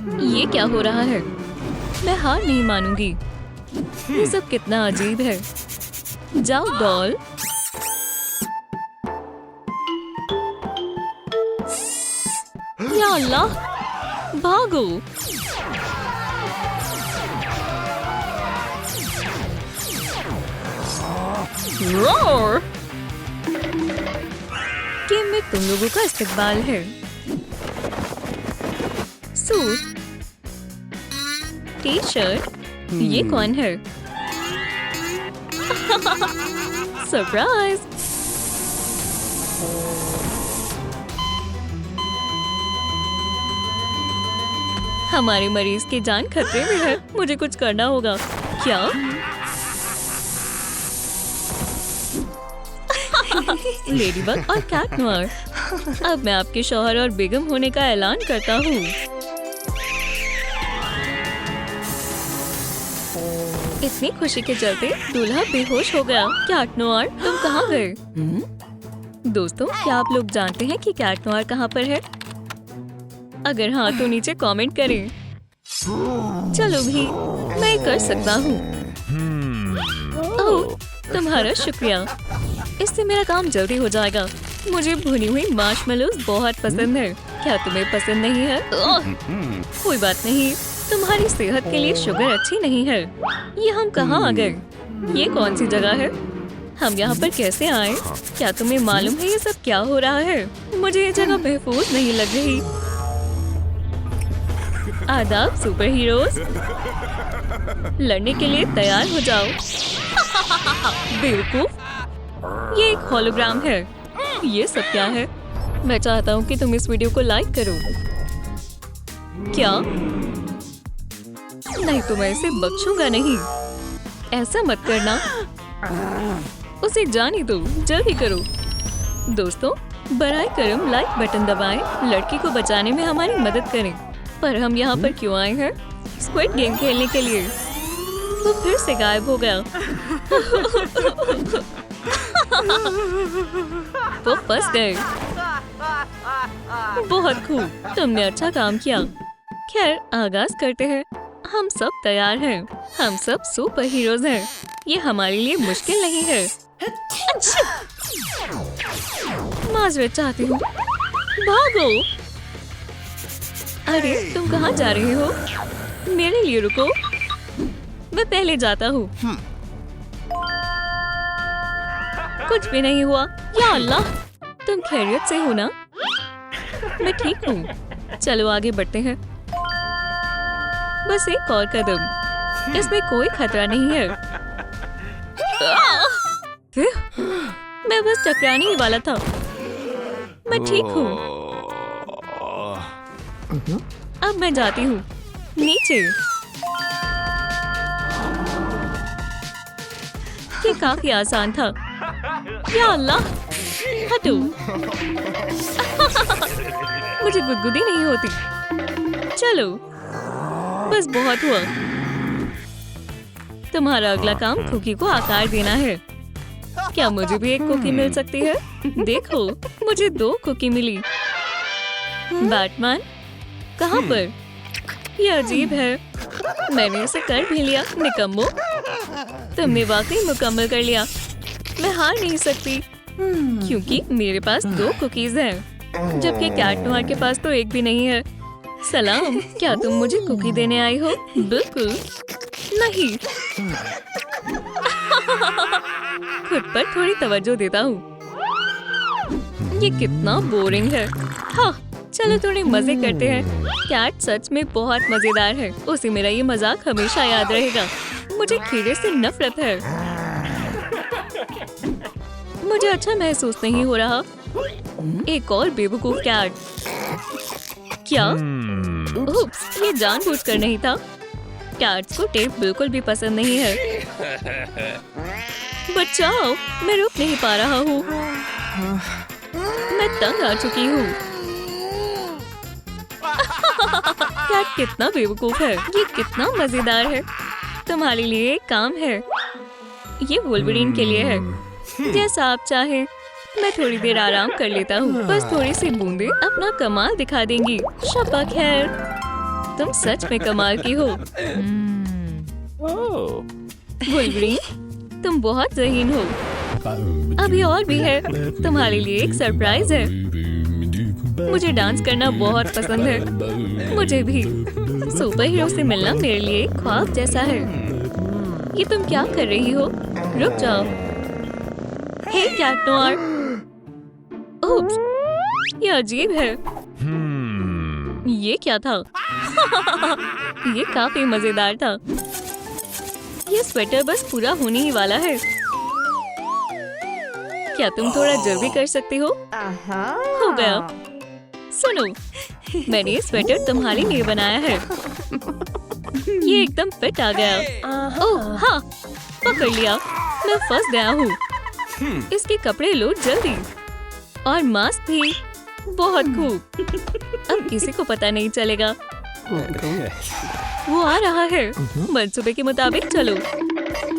ये क्या हो रहा है? मैं हार नहीं मानूंगी। ये सब कितना अजीब है। जाओ डॉल। या अल्लाह, भागो। रोर। गेम में तुम लोगों का इस्तेमाल है। सूट, टी शर्ट, ये कौन है? सरप्राइज। हमारे मरीज की जान खतरे में है। मुझे कुछ करना होगा। क्या? लेडीबग और कैट नोयर। अब मैं आपके शौहर और बेगम होने का ऐलान करता हूँ। इतनी खुशी के चलते दूल्हा बेहोश हो गया। कैट नोयर, तुम कहाँ गए? दोस्तों, क्या आप लोग जानते हैं कि कैट नोयर कहाँ पर है? अगर हाँ तो नीचे कमेंट करें। चलो भी, मैं कर सकता हूँ। ओह, तुम्हारा शुक्रिया। इससे मेरा काम जल्दी हो जाएगा। मुझे भुनी हुई मार्शमेलोज बहुत पसंद है। क्या तुम्हें पसंद नहीं है? कोई बात नहीं, तुम्हारी सेहत के लिए शुगर अच्छी नहीं है। ये हम कहाँ आ गए? ये कौन सी जगह है? हम यहाँ पर कैसे आए? क्या तुम्हें मालूम है ये सब क्या हो रहा है? मुझे ये जगह महफूज नहीं लग रही। आदाब सुपर हीरोज, लड़ने के लिए तैयार हो जाओ। बेवकूफ, ये एक होलोग्राम है। ये सब क्या है? मैं चाहता हूँ कि तुम इस वीडियो को लाइक करो। क्या? नहीं तो मैं इसे बख्शूंगा नहीं। ऐसा मत करना। उसे जाने दो, जल्दी करो। दोस्तों, बराए करम लाइक बटन दबाएं। लड़की को बचाने में हमारी मदद करें। पर हम यहाँ पर क्यों आए हैं? स्क्विड गेम खेलने के लिए। वो फिर से गायब हो गया। वो फंस गए। बहुत खूब, तुमने अच्छा काम किया। खैर, आगाज करते हैं। हम सब तैयार हैं। हम सब सुपर हीरोज हैं। ये हमारे लिए मुश्किल नहीं है। माजरत चाहती हूँ। भागो। अरे, तुम कहाँ जा रहे हो? मेरे लिए रुको। मैं पहले जाता हूँ। कुछ भी नहीं हुआ। या अल्लाह, तुम खैरियत से हो ना? मैं ठीक हूँ। चलो आगे बढ़ते हैं। बस एक और कदम। इसमें कोई खतरा नहीं है। मैं बस टकराने ही वाला था। मैं ठीक हूँ। अब मैं जाती हूँ नीचे। ये काफी आसान था। या अल्लाह, हटो। मुझे गुदगुदी नहीं होती। चलो, बस बहुत हुआ। तुम्हारा अगला काम कुकी को आकार देना है। क्या मुझे भी एक कुकी मिल सकती है? देखो, मुझे 2 कुकी मिली। बैटमैन कहाँ पर? यह अजीब है। मैंने इसे कर भी लिया। निकम्मो, तुमने वाकई मुकम्मल कर लिया। मैं हार नहीं सकती क्योंकि मेरे पास 2 कुकीज हैं, जबकि कैट नोयर के पास तो एक भी नहीं है। सलाम, क्या तुम मुझे कुकी देने आई हो? बिल्कुल नहीं। खुद पर थोड़ी तवज्जो देता हूँ। ये कितना बोरिंग है। हाँ, चलो थोड़े मजे करते हैं। कैट सच में बहुत मजेदार है। उसे मेरा ये मजाक हमेशा याद रहेगा। मुझे कीड़े से नफरत है। मुझे अच्छा महसूस नहीं हो रहा। एक और बेवकूफ कैट। क्या? उप्स, ये जानबूझकर नहीं था। कैट्स को टेप बिल्कुल भी पसंद नहीं है। बचाओ, मैं रुक नहीं पा रहा हूँ। मैं तंग आ चुकी हूँ। कैट कितना बेवकूफ है। ये कितना मजेदार है। तुम्हारे लिए एक काम है। ये वुल्वरीन के लिए है। जैसा आप चाहें। मैं थोड़ी देर आराम कर लेता हूँ। बस थोड़ी सी बूंदें अपना कमाल दिखा देंगी। शब्बा खैर। तुम सच में कमाल की हो। वुल्वरीन, तुम बहुत ज़हीन हो। अभी और भी है, तुम्हारे लिए एक सरप्राइज है। मुझे डांस करना बहुत पसंद है। मुझे भी। सुपर हीरो से मिलना मेरे लिए एक ख्वाब जैसा है। ये तुम क्या कर रही हो? रुक जाओ। हे कैट नोयर। ओप्स, ये अजीब है। ये क्या था? ये काफी मजेदार था। ये स्वेटर बस पूरा होने ही वाला है। क्या तुम थोड़ा जल्दी कर सकती हो? हो गया। सुनो, मैंने ये स्वेटर तुम्हारे लिए बनाया है। ये एकदम फिट आ गया। ओह हाँ, पकड़ लिया। मैं फंस गया हूँ। इसके कपड़े लो जल्दी। और मास्क भी। बहुत खूब। अब किसी को पता नहीं चलेगा। वो आ रहा है। मंसूबे के मुताबिक चलो।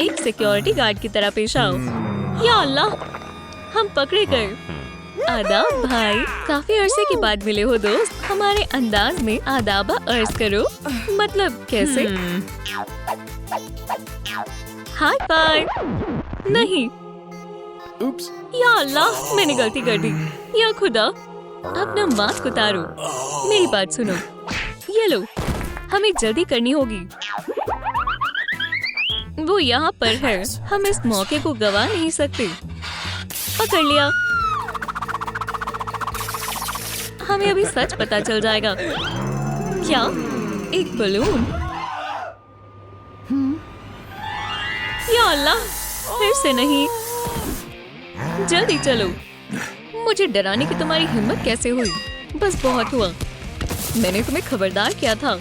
एक सिक्योरिटी गार्ड की तरह पेश आओ। या अल्लाह, हम पकड़े गए। आदाब भाई, काफी अरसे के बाद मिले हो दोस्त। हमारे अंदाज में आदाबा अर्ज करो। मतलब कैसे? Hi bye. नहीं। या अल्लाह, मैंने गलती कर दी। या खुदा, अपना मास्क उतारो। मेरी बात सुनो। ये लो, हमें जल्दी करनी होगी। वो यहाँ पर है। हम इस मौके को गवा नहीं सकते। पकड़ लिया। हमें अभी सच पता चल जाएगा। क्या? एक बलून? या अल्लाह, फिर से नहीं। जल्दी चलो। मुझे डराने की तुम्हारी हिम्मत कैसे हुई? बस बहुत हुआ। मैंने तुम्हें खबरदार किया था।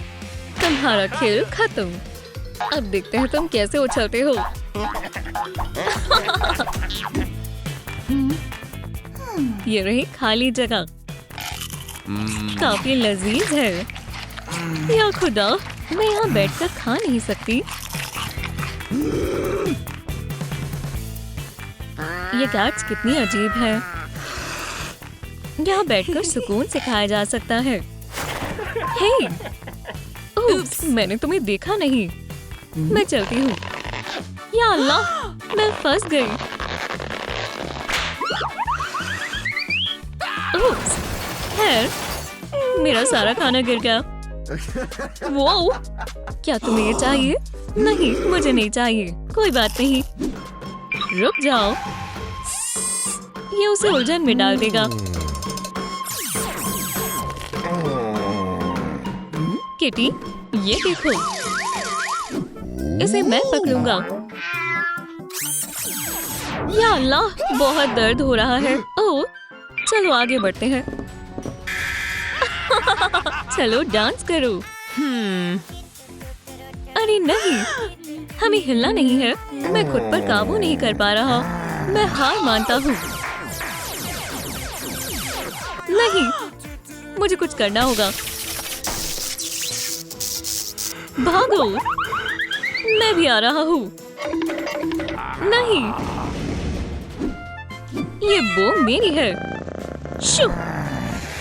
तुम्हारा खेल खत्म। अब देखते हैं तुम कैसे उछलते हो। ये रही खाली जगह। काफी लजीज है। या खुदा, मैं यहाँ बैठकर खा नहीं सकती। ये गार्ड्स कितनी अजीब है। यहाँ बैठकर सुकून से खाया जा सकता है। हे, ओह, मैंने तुम्हें देखा नहीं। मैं चलती हूँ। या अल्लाह, मैं फंस गई। ओप्स, खैर, मेरा सारा खाना गिर गया। वो, क्या तुम्हें ये चाहिए? नहीं, मुझे नहीं चाहिए। कोई बात नहीं। रुक जाओ। ये उसे उलझन में डाल देगा। किटी, ये देखो। इसे मैं पकड़ूंगा। या अल्लाह, बहुत दर्द हो रहा है। ओह, चलो आगे बढ़ते हैं। चलो डांस करो। अरे नहीं, हमें हिलना नहीं है। मैं खुद पर काबू नहीं कर पा रहा। मैं हार मानता हूँ। नहीं, मुझे कुछ करना होगा। भागो, मैं भी आ रहा हूँ। नहीं, ये वो मेरी है। शू,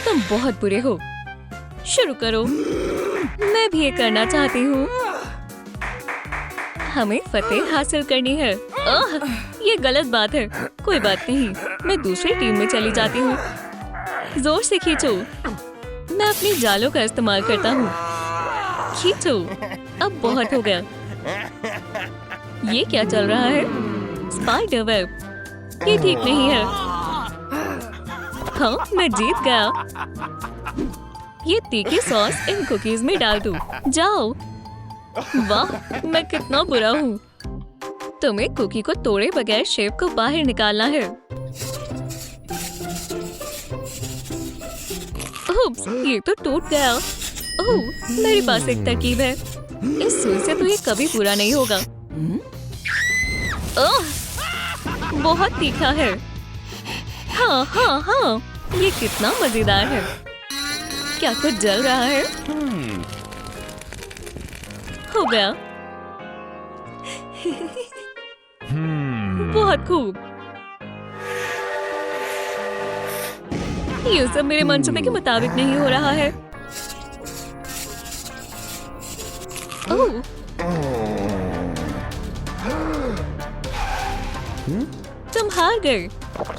तुम बहुत बुरे हो। शुरू करो। मैं भी ये करना चाहती हूँ। हमें फतेह हासिल करनी है। ओह, ये गलत बात है। कोई बात नहीं, मैं दूसरी टीम में चली जाती हूँ। जोर से खींचो। मैं अपने जालों का इस्तेमाल करता हूँ। खींचो। अब बहुत हो गया। ये क्या चल रहा है? Spider web. ये ठीक नहीं है। हाँ, मैं जीत गया। ये तीखी सॉस इन कुकीज में डाल दूं। जाओ। वाह, मैं कितना बुरा हूँ। तुम्हें कुकी को तोड़े बगैर शेफ को बाहर निकालना है। उप्स, ये तो टूट गया। ओह, मेरे पास एक तरकीब है। इस सुई से तो ये कभी पूरा नहीं होगा। ओह, बहुत तीखा है। हाँ हाँ हाँ, ये कितना मजेदार है। क्या कुछ जल रहा है? हो गया। बहुत खूब। ये सब मेरे मंसूबे के मुताबिक नहीं हो रहा है। ओह, तुम हार गए।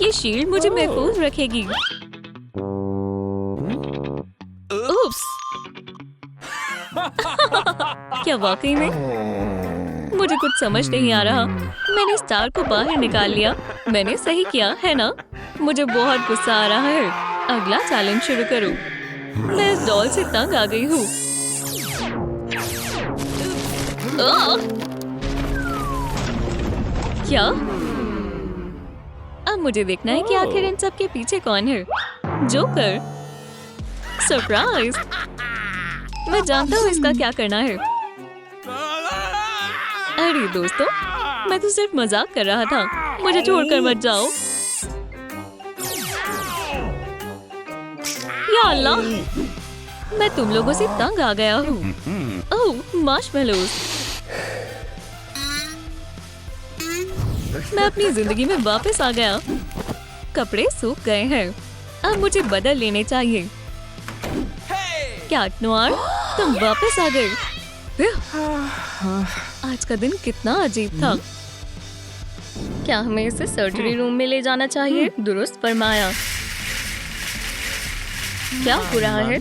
ये शील्ड मुझे महफूज रखेगी। उप्स। क्या वाकई में? मुझे कुछ समझ नहीं आ रहा। मैंने स्टार को बाहर निकाल लिया। मैंने सही किया है ना? मुझे बहुत गुस्सा आ रहा है। अगला चैलेंज शुरू करो। मैं इस डॉल से तंग आ गई हूँ। क्या? अब मुझे देखना है कि आखिर इन सब के पीछे कौन है। जोकर। सरप्राइज। मैं जानता हूँ इसका क्या करना है। अरे दोस्तों, मैं तो सिर्फ मजाक कर रहा था। मुझे छोड़कर मत जाओ। या अल्लाह, मैं तुम लोगों से तंग आ गया हूँ। ओह, मार्शमेलोज। मैं अपनी जिंदगी में वापस आ गया। कपड़े सूख गए हैं। अब मुझे बदल लेने चाहिए। कैट नोयर, तुम वापस आ गए। आज का दिन कितना अजीब था। क्या हमें इसे सर्जरी रूम में ले जाना चाहिए? दुरुस्त फरमाया। क्या हो रहा है?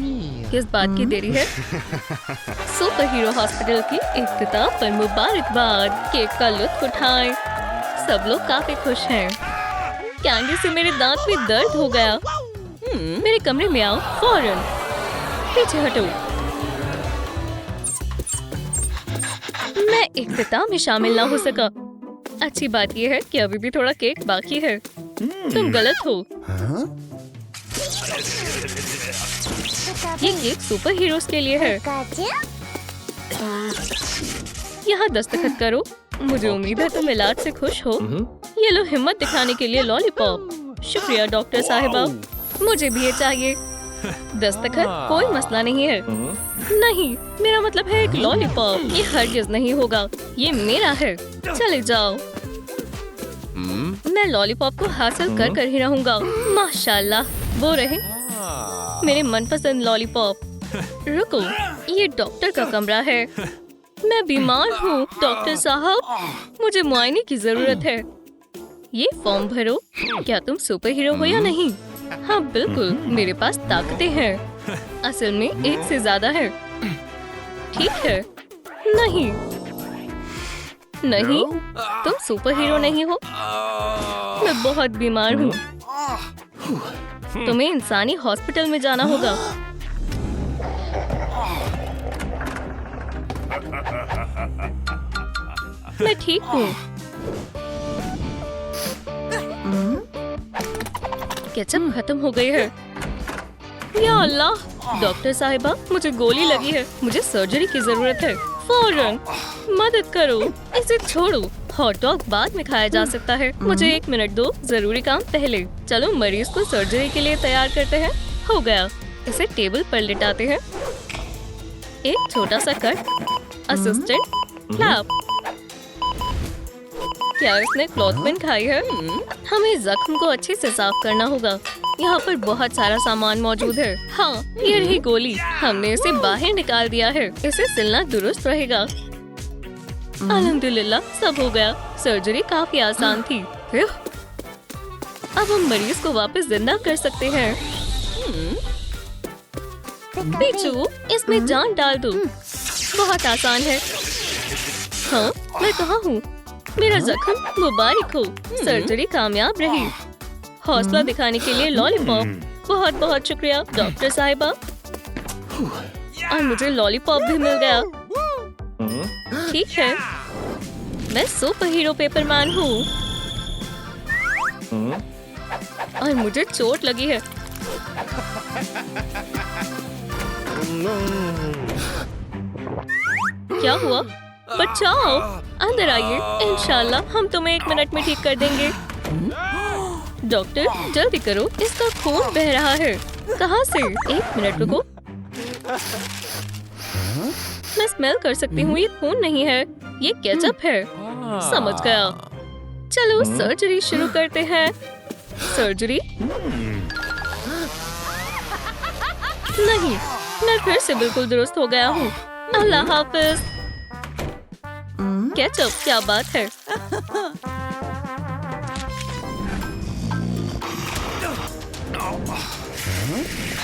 किस बात की देरी है? सुपर हीरो हॉस्पिटल की इफ्तिताह पर मुबारकबाद। केक का लुत्फ उठाएं। सब लोग काफी खुश हैं। कैंडी से मेरे दांत में दर्द हो गया। मेरे कमरे में आओ फौरन। पीछे हटो। मैं इफ्तिताह में शामिल ना हो सका। अच्छी बात यह है कि अभी भी थोड़ा केक बाकी है। तुम गलत हो। ये केक सुपर हीरोज के लिए है। यहाँ दस्तखत करो। मुझे उम्मीद है तुम इलाज से खुश हो। ये लो हिम्मत दिखाने के लिए लॉलीपॉप। शुक्रिया डॉक्टर साहिबा। मुझे भी ये चाहिए। दस्तखत कोई मसला नहीं है। नहीं, मेरा मतलब है एक लॉलीपॉप। ये हरगिज़ नहीं होगा। ये मेरा है। चले जाओ। मैं लॉलीपॉप को हासिल कर कर ही रहूंगा। माशाल्लाह, वो रहे मेरे मनपसंद लॉलीपॉप। रुको, ये डॉक्टर का कमरा है। मैं बीमार हूँ डॉक्टर साहब। मुझे मुआयने की जरूरत है। ये फॉर्म भरो। क्या तुम सुपर हीरो हो या नहीं? हाँ बिल्कुल, मेरे पास ताकतें हैं। असल में एक से ज्यादा है। ठीक है। नहीं नहीं, तुम सुपर हीरो नहीं हो। मैं बहुत बीमार हूँ। तुम्हें इंसानी हॉस्पिटल में जाना होगा। मैं ठीक हूँ। केचप खत्म हो गई है। या अल्लाह, डॉक्टर साहिबा, मुझे गोली लगी है। मुझे सर्जरी की जरूरत है। फौरन मदद करो। इसे छोड़ो। हॉट डॉग बाद में खाया जा सकता है। मुझे 1 मिनट दो। जरूरी काम पहले। चलो मरीज को सर्जरी के लिए तैयार करते हैं। हो गया। इसे टेबल पर लिटाते हैं। एक छोटा सा कट। Assistant clap. क्या इसने क्लॉथ पिन खाई है? हमें जख्म को अच्छे से साफ करना होगा। यहाँ पर बहुत सारा सामान मौजूद है। हाँ, ये रही गोली। हमने इसे बाहर निकाल दिया है। इसे सिलना दुरुस्त रहेगा। अल्हम्दुलिल्लाह, सब हो गया। सर्जरी काफी आसान थी। अब हम मरीज को वापस जिंदा कर सकते हैं। पीछू, इसमें जान डाल दो। बहुत आसान है। हाँ, मैं कहाँ हूँ? मेरा जख्म मुबारक हो। सर्जरी कामयाब रही। हौसला दिखाने के लिए लॉलीपॉप। बहुत बहुत शुक्रिया डॉक्टर साहिबा। और मुझे लॉलीपॉप भी मिल गया। ठीक है, मैं सुपर हीरो पेपरमैन हूँ। और मुझे चोट लगी है। क्या हुआ? बचाओ, अंदर आइए। इंशाल्लाह हम तुम्हें 1 मिनट में ठीक कर देंगे। डॉक्टर जल्दी करो, इसका खून बह रहा है। कहाँ से? 1 मिनट रुको। मैं स्मेल कर सकती हूँ। ये खून नहीं है, ये केचप है। समझ गया। चलो सर्जरी शुरू करते हैं। सर्जरी? नहीं, मैं फिर से बिल्कुल दुरुस्त हो गया हूँ। अल्लाह हाफिज। केचप, क्या बात है।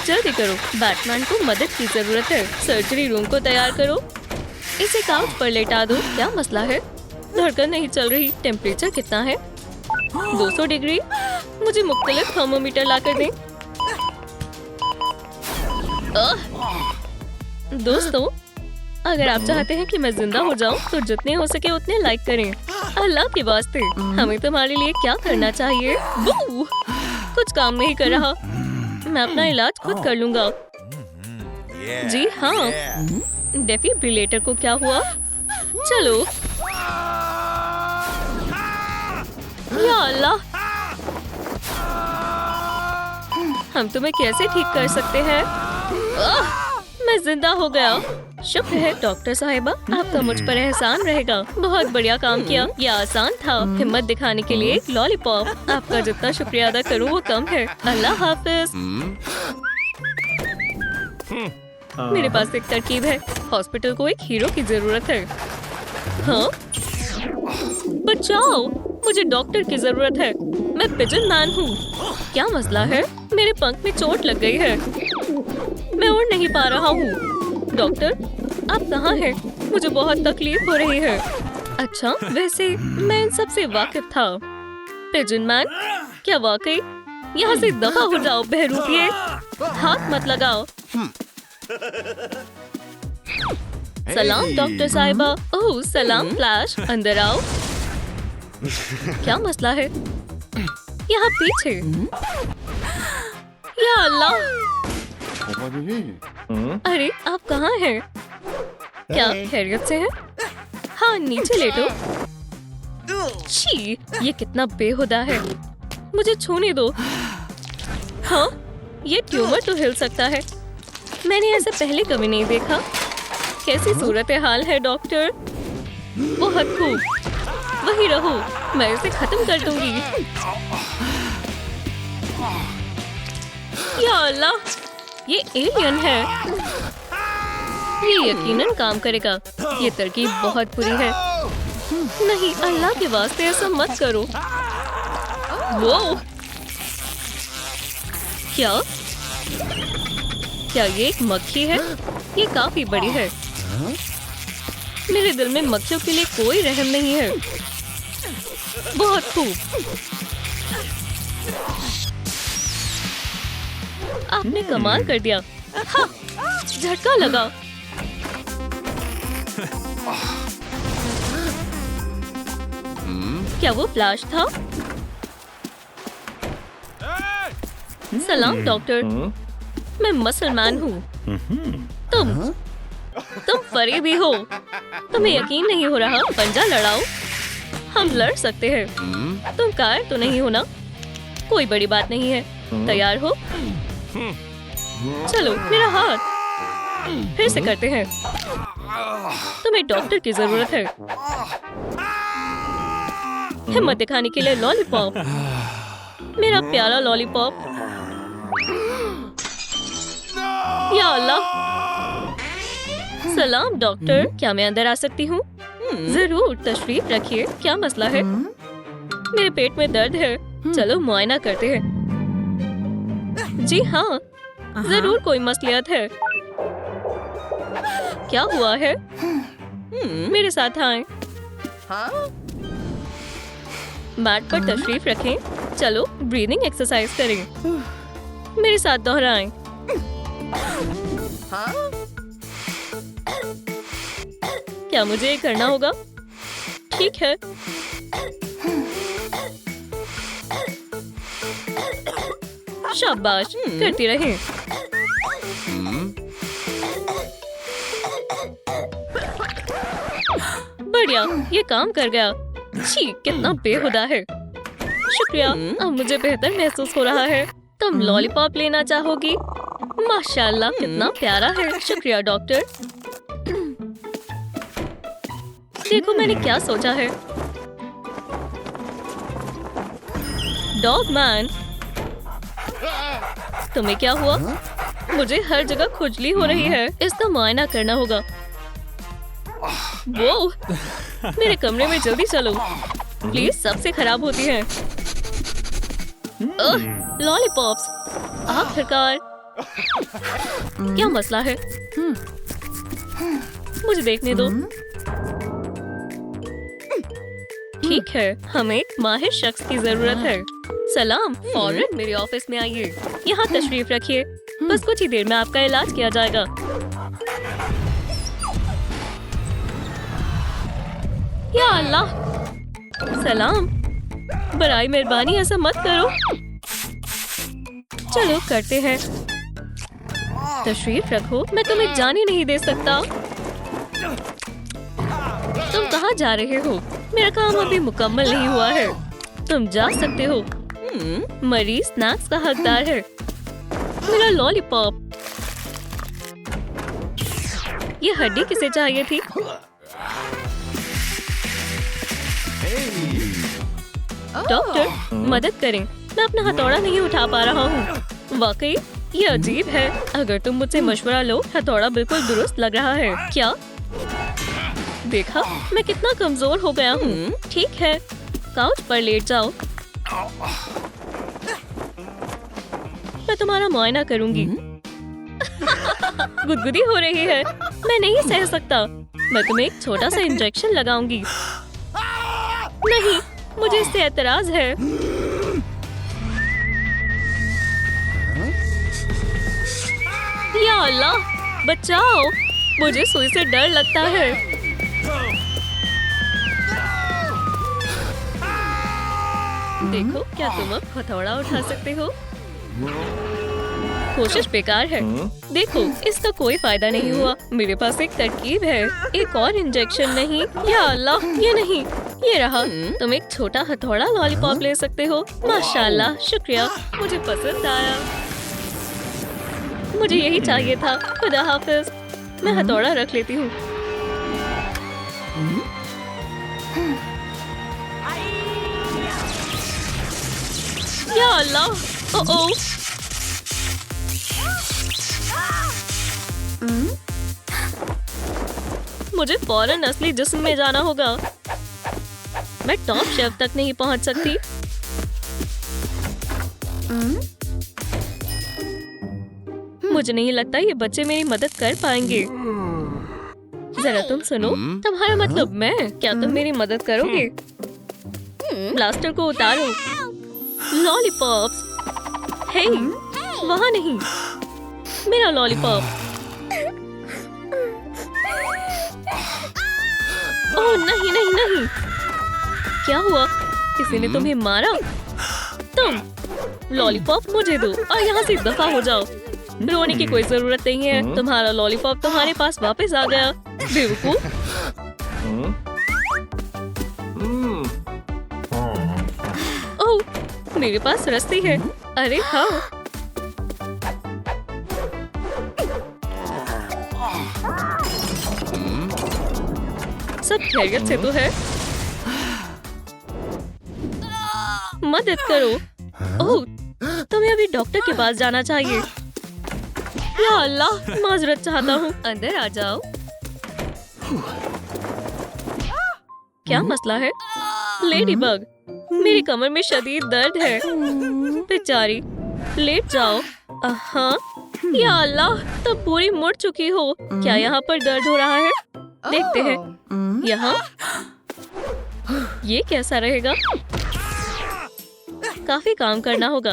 जल्दी करो, बैटमैन को मदद की जरूरत है। सर्जरी रूम को तैयार करो। इसे काउच पर लेटा दो। क्या मसला है? धड़कन नहीं चल रही। टेम्परेचर कितना है? 200 डिग्री। मुझे मुख्तलिफ थर्मोमीटर लाकर दें। दोस्तों, अगर आप चाहते हैं कि मैं जिंदा हो जाऊं, तो जितने हो सके उतने लाइक करें। अल्लाह के वास्ते, हमें तुम्हारे लिए क्या करना चाहिए? कुछ काम नहीं कर रहा। मैं अपना इलाज खुद कर लूंगा। जी हाँ। डेफिब्रिलेटर को क्या हुआ? चलो। या अल्लाह, हम तुम्हें कैसे ठीक कर सकते हैं? मैं जिंदा हो गया। शुक्र है डॉक्टर साहिबा, आपका मुझ पर एहसान रहेगा। बहुत बढ़िया काम किया। यह आसान था। हिम्मत दिखाने के लिए एक लॉलीपॉप। आपका जितना शुक्रिया अदा करूँ वो कम है। अल्लाह हाफिज। मेरे पास एक तरकीब है। हॉस्पिटल को एक हीरो की जरूरत है। हाँ? बचाओ, मुझे डॉक्टर की जरूरत है। मैं पिजन मैन हूँ। क्या मसला है? मेरे पंख में चोट लग गई है। मैं उड़ नहीं पा रहा हूँ। डॉक्टर, आप कहाँ हैं? मुझे बहुत तकलीफ हो रही है। अच्छा, वैसे मैं इन सब से वाकिफ था। पिजन मैन, क्या वाकई? यहाँ से दफा हो जाओ बहरूपिये। हाथ मत लगाओ। सलाम डॉक्टर साहिबा। ओह सलाम फ्लैश, अंदर आओ। क्या मसला है? यहाँ पीछे। या अल्लाह, अरे आप कहाँ हैं? क्या खैरियत से हैं? हाँ, नीचे लेटो। छी, ये कितना बेहुदा है। मुझे छूने दो। हाँ, ये ट्यूमर तो हिल सकता है। मैंने ऐसा पहले कभी नहीं देखा। कैसी सूरत हाल है डॉक्टर? बहुत खूब, वही रहो। मैं इसे खत्म कर दूंगी। या अल्लाह, ये एलियन है। ये यकीनन काम करेगा। ये तरकीब बहुत बुरी है। नहीं, अल्लाह के वास्ते ऐसा मत करो। वो क्या ये एक मक्खी है? ये काफी बड़ी है। मेरे दिल में मक्खियों के लिए कोई रहम नहीं है। बहुत खूब, आपने कमाल कर दिया। हाँ, झटका लगा। क्या वो फ्लैश था? सलाम डॉक्टर, मैं मुसलमान हूँ। तुम फरेबी हो। तुम्हें यकीन नहीं हो रहा? पंजा लड़ाओ, हम लड़ सकते हैं। तुम कायर तो नहीं हो ना? कोई बड़ी बात नहीं है। तैयार हो? चलो, मेरा हाथ। फिर से करते हैं। तुम्हें डॉक्टर की जरूरत है। हिम्मत दिखाने के लिए लॉलीपॉप, मेरा प्यारा लॉलीपॉप। या अल्लाह। सलाम डॉक्टर, क्या मैं अंदर आ सकती हूँ? जरूर, तशरीफ रखिए। क्या मसला है? मेरे पेट में दर्द है। चलो मुआयना करते हैं। जी हाँ, जरूर कोई मसलियत है। क्या हुआ है? मेरे साथ आएं। मैट पर तशरीफ रखें। चलो ब्रीदिंग एक्सरसाइज करें। मेरे साथ दोहराएं। क्या मुझे ये करना होगा? ठीक है। शाबाश, करती रहें। बढ़िया, ये काम कर गया। छी, कितना बेहुदा है। शुक्रिया, अब मुझे बेहतर महसूस हो रहा है। तुम लॉलीपॉप लेना चाहोगी? माशाल्लाह, कितना प्यारा है। शुक्रिया डॉक्टर। देखो मैंने क्या सोचा है। डॉग मैन, तुम्हें क्या हुआ? मुझे हर जगह खुजली हो रही है। इसका मुआयना करना होगा। वो मेरे कमरे में जल्दी चलो प्लीज, सबसे खराब होती है। लॉलीपॉप्स आखिरकार। क्या मसला है? मुझे देखने दो। ठीक है, हमें एक माहिर शख्स की जरूरत है। सलाम, फौरन मेरे ऑफिस में आइए। यहाँ तशरीफ रखिए, बस कुछ ही देर में आपका इलाज किया जाएगा। या अल्लाह! सलाम, बराए मेहरबानी ऐसा मत करो। चलो करते हैं। तशरीफ रखो, मैं तुम्हें जाने नहीं दे सकता। तुम कहाँ जा रहे हो? मेरा काम अभी मुकम्मल नहीं हुआ है। तुम जा सकते हो। मरीज स्नैक्स का हकदार है। मेरा लॉलीपॉप। ये हड्डी किसे चाहिए थी? डॉक्टर, मदद करें, मैं अपना हथौड़ा नहीं उठा पा रहा हूँ। वाकई ये अजीब है। अगर तुम मुझसे मशवरा लो, हथौड़ा बिल्कुल दुरुस्त लग रहा है। क्या देखा मैं कितना कमजोर हो गया हूँ? ठीक है, काउच पर लेट जाओ, मैं तुम्हारा मुआयना करूंगी। गुदगुदी हो रही है, मैं नहीं सह सकता। मैं तुम्हें एक छोटा सा इंजेक्शन लगाऊंगी। नहीं, मुझे इससे एतराज है। या अल्लाह, बचाओ, मुझे सुई से डर लगता है। देखो, क्या तुम अब हथौड़ा उठा सकते हो? कोशिश बेकार है। देखो, इसका कोई फायदा नहीं हुआ। मेरे पास एक तरकीब है। एक और इंजेक्शन। नहीं, या अल्लाह, ये नहीं, ये रहा। तुम एक छोटा हथौड़ा लॉलीपॉप ले सकते हो। माशाल्लाह, शुक्रिया, मुझे पसंद आया। मुझे यही चाहिए था। खुदा हाफिज। मैं हथौड़ा रख लेती हूँ। या अल्लाह! ओह! मुझे फौरन असली जिस्म में जाना होगा। मैं टॉप शेफ तक नहीं पहुंच सकती। मुझे नहीं लगता ये बच्चे मेरी मदद कर पाएंगे। जरा तुम सुनो, तुम्हारा मतलब मैं? क्या तुम मेरी मदद करोगे? ब्लास्टर को उतारो। लॉलीपॉप्स। हे, वहाँ नहीं, मेरा लॉलीपॉप। ओह नहीं नहीं नहीं! क्या हुआ? किसी ने तुम्हें मारा? तुम लॉलीपॉप मुझे दो और यहाँ से दफा हो जाओ। रोने की कोई जरूरत नहीं है। तुम्हारा लॉलीपॉप तुम्हारे पास वापस आ गया। बेवकूफ! ओह, मेरे पास रस्सी है। अरे हाँ, सब खैरियत से तो है? मदद करो। ओह, तुम्हें अभी डॉक्टर के पास जाना चाहिए। या अल्लाह, माजरत चाहता हूँ। अंदर आ जाओ। क्या मसला है? लेडीबग, मेरी कमर में शदीद दर्द है। बेचारी, लेट जाओ। हाँ, या अल्लाह, तुम पूरी मुड़ चुकी हो। क्या यहाँ पर दर्द हो रहा है? देखते हैं। यहाँ? ये कैसा रहेगा? काफी काम करना होगा।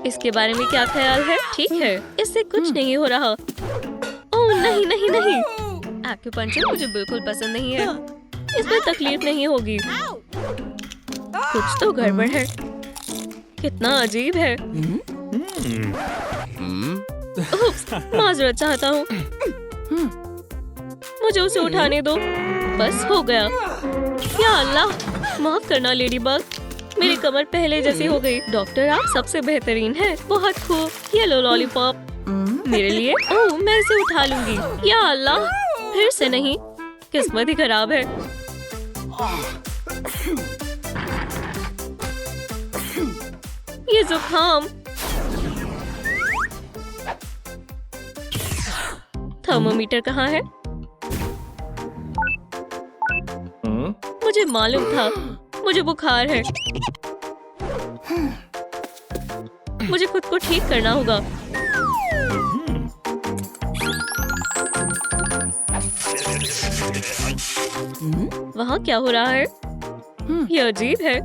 इसके बारे में क्या ख्याल है? ठीक है, इससे कुछ नहीं हो रहा। ओह नहीं नहीं नहीं! एक्यूपंक्चर मुझे बिल्कुल पसंद नहीं है। इसमें तकलीफ नहीं होगी। कुछ तो गड़बड़ है। कितना अजीब है। माजरत चाहता हूँ। मुझे उसे उठाने दो। बस हो गया। या अल्लाह, माफ करना लेडीबग, मेरी कमर पहले जैसी हो गई। डॉक्टर, आप सबसे बेहतरीन हैं। बहुत खूब। ये लो लॉलीपॉप मेरे लिए। ओह, मैं इसे उठा लूंगी। या अल्लाह, फिर से नहीं। किस्मत ही खराब है। ये जुकाम। थर्मोमीटर कहाँ है? मुझे मालूम था, मुझे बुखार है। मुझे खुद को ठीक करना होगा। वहाँ क्या हो रहा है? यह अजीब है।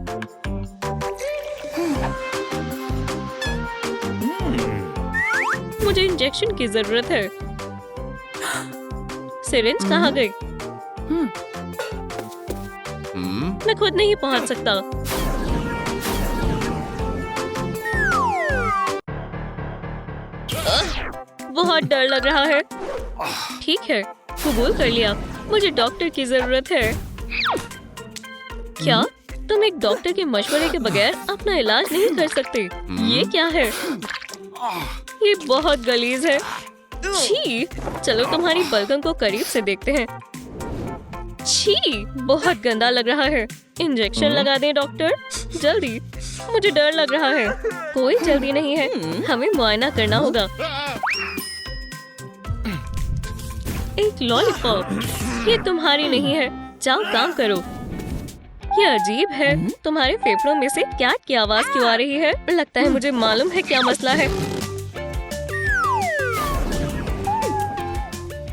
मुझे इंजेक्शन की जरूरत है। सिरिंज कहाँ गई? मैं खुद नहीं पहुंच सकता। बहुत डर लग रहा है। ठीक है, कबूल कर लिया। मुझे डॉक्टर की जरूरत है। क्या तुम एक डॉक्टर के मशवरे के बगैर अपना इलाज नहीं कर सकते? ये क्या है? ये बहुत गलीज है। छी! चलो तुम्हारी बलगम को करीब से देखते हैं। छी! बहुत गंदा लग रहा है। इंजेक्शन लगा दें डॉक्टर, जल्दी। मुझे डर लग रहा है। कोई जल्दी नहीं है, हमें मुआयना करना होगा। एक लॉलीपॉप, ये तुम्हारी नहीं है। जाओ काम करो। ये अजीब है, तुम्हारे फेफड़ों में से कैट की आवाज क्यों आ रही है? लगता है मुझे मालूम है क्या मसला है।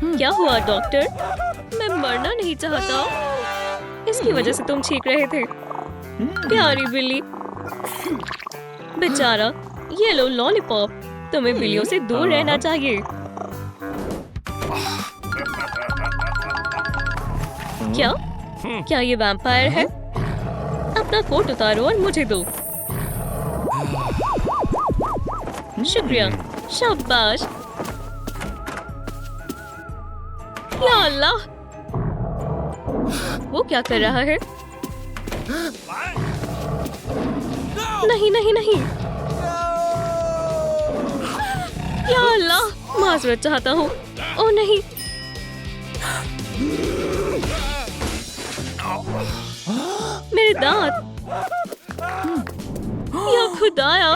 क्या हुआ डॉक्टर? मैं मरना नहीं चाहता। इसकी वजह से तुम छींक रहे थे। प्यारी बिल्ली, बेचारा। ये लो लॉलीपॉप। तुम्हें बिल्लियों से दूर रहना चाहिए। क्या ये वैम्पायर है? अपना कोट उतारो और मुझे दो। शुक्रिया, शाबाश। या अल्लाह, वो क्या कर रहा है? नहीं नहीं नहीं। या अल्लाह, माजरत चाहता हूँ। ओ नहीं। मेरे दांत। या खुदाया,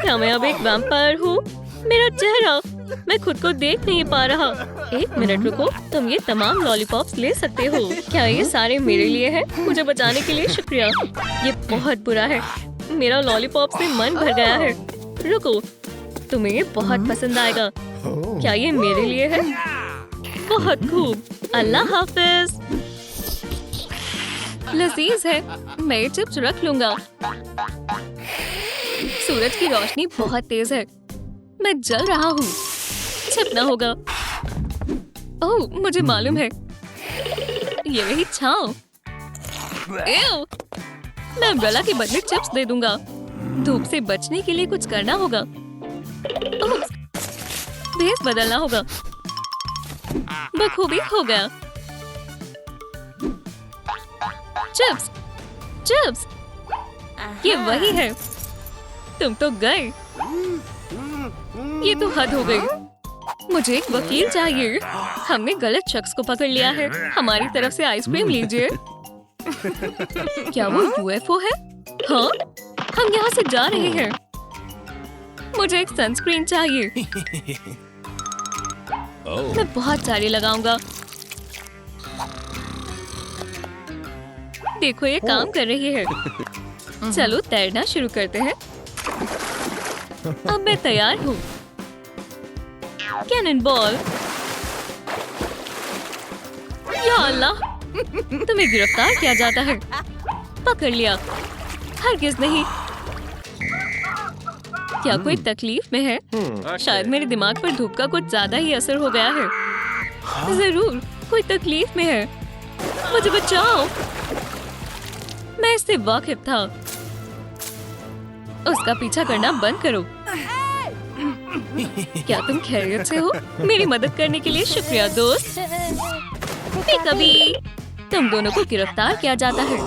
क्या मैं अब एक वैम्पायर हूँ? मेरा चेहरा, मैं खुद को देख नहीं पा रहा। एक मिनट रुको, तुम ये तमाम लॉलीपॉप्स ले सकते हो। क्या ये सारे मेरे लिए हैं? मुझे बचाने के लिए शुक्रिया। ये बहुत बुरा है, मेरा लॉलीपॉप से मन भर गया है। रुको, तुम्हें ये बहुत पसंद आएगा। क्या ये मेरे लिए है? बहुत खूब, अल्लाह हाफिज। लजीज है, मैं ये चिप्स रख लूंगा। सूरज की रोशनी बहुत तेज है, मैं जल रहा हूँ। छिपना होगा। ओह, मुझे मालूम है, ये रही छांव। एव! मैं अम्ब्रेला के बदले चिप्स दे दूंगा। धूप से बचने के लिए कुछ करना होगा। ओह, भेस बदलना होगा। बखूबी हो गया। चिप्स, चिप्स, ये वही है। तुम तो गए। ये तो हद हो गई। मुझे एक वकील चाहिए। हमने गलत शख्स को पकड़ लिया है। हमारी तरफ से आइसक्रीम लीजिए। क्या वो यूएफओ है? हाँ, हम यहाँ से जा रहे हैं। मुझे एक सनस्क्रीन चाहिए। मैं बहुत सारी लगाऊंगा। देखो, ये काम कर रही है। चलो तैरना शुरू करते हैं। अब मैं तैयार हूँ। Cannon ball. या अल्लाह, तुम्हें गिरफ्तार किया जाता है। पकड़ लिया। हरगिज नहीं। क्या कोई तकलीफ में है? शायद मेरे दिमाग पर धूप का कुछ ज्यादा ही असर हो गया है। जरूर कोई तकलीफ में है। मुझे बचाओ। मैं इससे वाकिफ था। उसका पीछा करना बंद करो। क्या तुम खैरियत से हो? मेरी मदद करने के लिए शुक्रिया दोस्त। कभी तुम दोनों को गिरफ्तार किया जाता है।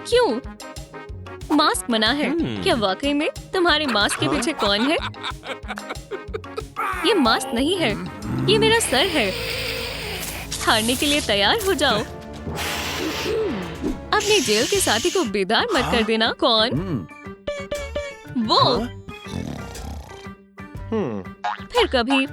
क्यों? मास्क मना है। क्या वाकई में तुम्हारे मास्क के पीछे कौन है? ये मास्क नहीं है, ये मेरा सर है। हारने के लिए तैयार हो जाओ। अपने जेल के साथी को बेदार मत कर देना। कौन? वो फिर कभी